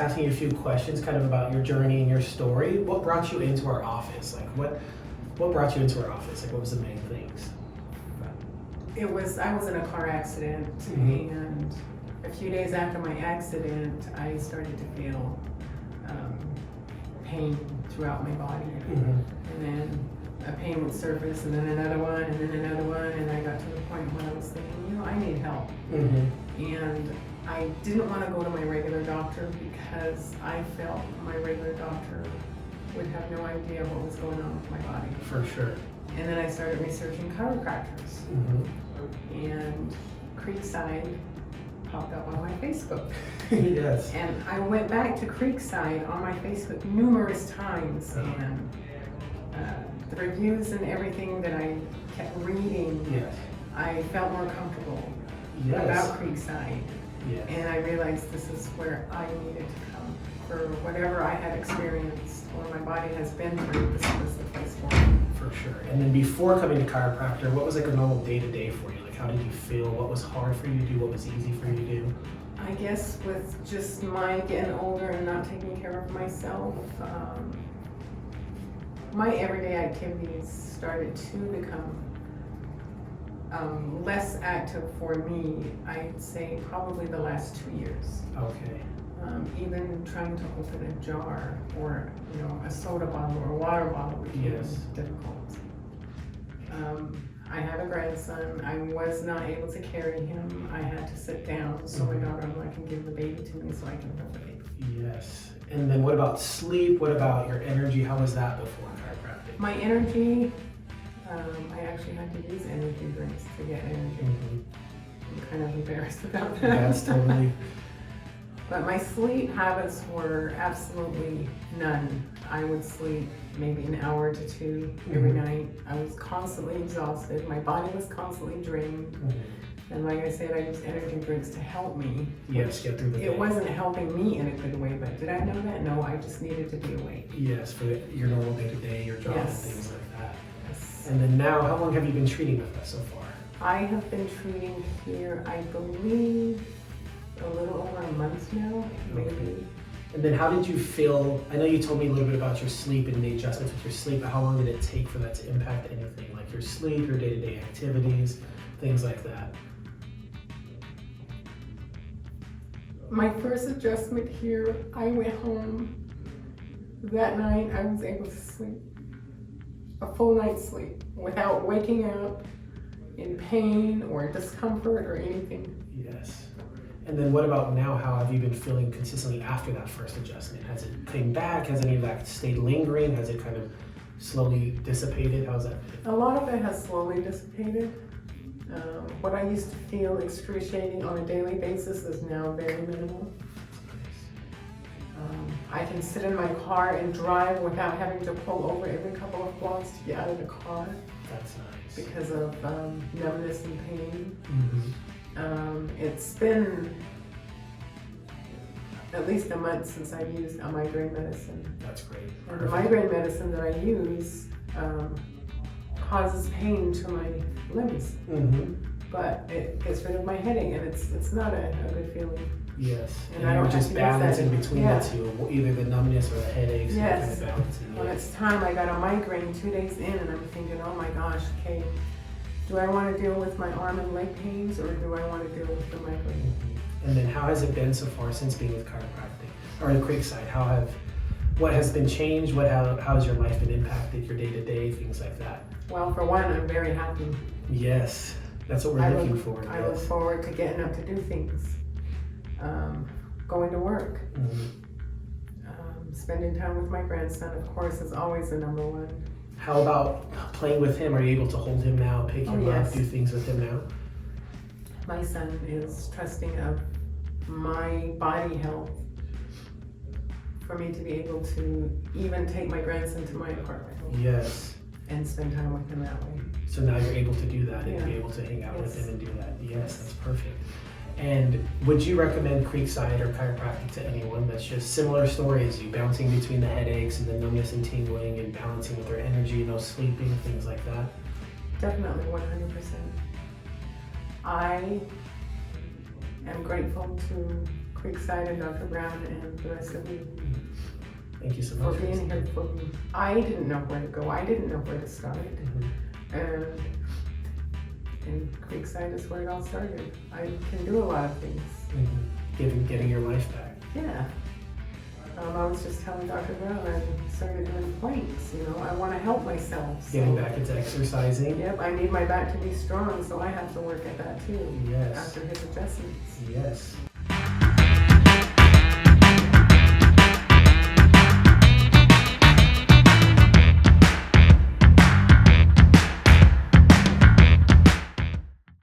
asking you a few questions kind of about your journey and your story. What brought you into our office? Like what brought you into our office? Like what was the main things? I was in a car accident, and a few days after my accident, I started to feel pain throughout my body. And then a pain would surface, and then another one, and then another one, and I got to the point where I was thinking, I need help. And I didn't want to go to my regular doctor because I felt my regular doctor would have no idea what was going on with my body. For sure. And then I started researching chiropractors. And Creekside popped up on my Facebook. Yes. And I went back to Creekside on my Facebook numerous times, and the reviews and everything that I kept reading, I felt more comfortable about Creekside. And I realized this is where I needed to come. For whatever I had experienced or my body has been through, this was the place for me. For sure. And then before coming to chiropractor, what was like a normal day-to-day for you? Like how did you feel? What was hard for you to do? What was easy for you to do? I guess with just my getting older and not taking care of myself, my everyday activities started to become less active for me, I'd say probably the last 2 years. Okay. Even trying to open a jar or a soda bottle or a water bottle became difficult. I have a grandson. I was not able to carry him. I had to sit down so my daughter-in-law can give the baby to me so I can hold the baby. Yes. And then what about sleep? What about your energy? How was that before chiropractic? My energy, I actually had to use energy drinks to get energy. I'm kind of embarrassed about that. That's totally. But my sleep habits were absolutely none. I would sleep maybe an hour to two every night. I was constantly exhausted. My body was constantly drained. And like I said, I used energy drinks to help me. Yes, get through the day. It wasn't helping me in a good way, but did I know that? No, I just needed to be awake. Yes, for your normal day-to-day, your job and things like that. Yes. And then now, how long have you been treating with us so far? I have been treating here, I believe, a little over a month now, maybe. And then how did you feel? I know you told me a little bit about your sleep and the adjustments with your sleep, but how long did it take for that to impact anything? Like your sleep, your day-to-day activities, things like that? My first adjustment here, I went home that night. I was able to sleep a full night's sleep without waking up in pain or discomfort or anything. Yes. And then what about now? How have you been feeling consistently after that first adjustment? Has it came back? Has any of that stayed lingering? Has it kind of slowly dissipated? How's that? A lot of it has slowly dissipated. What I used to feel excruciating on a daily basis is now very minimal. I can sit in my car and drive without having to pull over every couple of blocks to get out of the car. That's nice. Because of numbness and pain. It's been at least a month since I've used a migraine medicine. That's great. And the migraine medicine that I use causes pain to my limbs, but it gets rid of my headache, and it's not a good feeling. Yes, and I don't just balancing between the two, either the numbness or the headaches. Yes. Kind of balancing. When it's time, I got a migraine 2 days in, and I'm thinking, oh my gosh, okay, do I want to deal with my arm and leg pains, or do I want to deal with the migraine? And then how has it been so far since being with chiropractic, or the Creekside? What has been changed? How has your life been impacted, your day-to-day, things like that? Well, for one, I'm very happy. Yes, that's what we're looking for. I look forward to getting up to do things. Going to work. Spending time with my grandson, of course, is always the number one. How about playing with him? Are you able to hold him now, pick him up, do things with him now? My son is trusting of my body health for me to be able to even take my grandson to my apartment. Yes. And spend time with him that way. So now you're able to do that and be able to hang out with him and do that. Yes, that's perfect. And would you recommend Creekside or chiropractic to anyone that's just similar story as you, bouncing between the headaches and the numbness and tingling and balancing with their energy, no sleeping, things like that? Definitely, 100%. I am grateful to Creekside and Dr. Brown and the rest of you Thank you so for much. being here for me. I didn't know where to go. I didn't know where to start. And Creekside is where it all started. I can do a lot of things. Getting your life back. Yeah. I was just telling Dr. Brown I started doing planks. I want to help myself. So. Getting back into exercising. Yep, I need my back to be strong, so I have to work at that too. Yes. After his adjustments. Yes.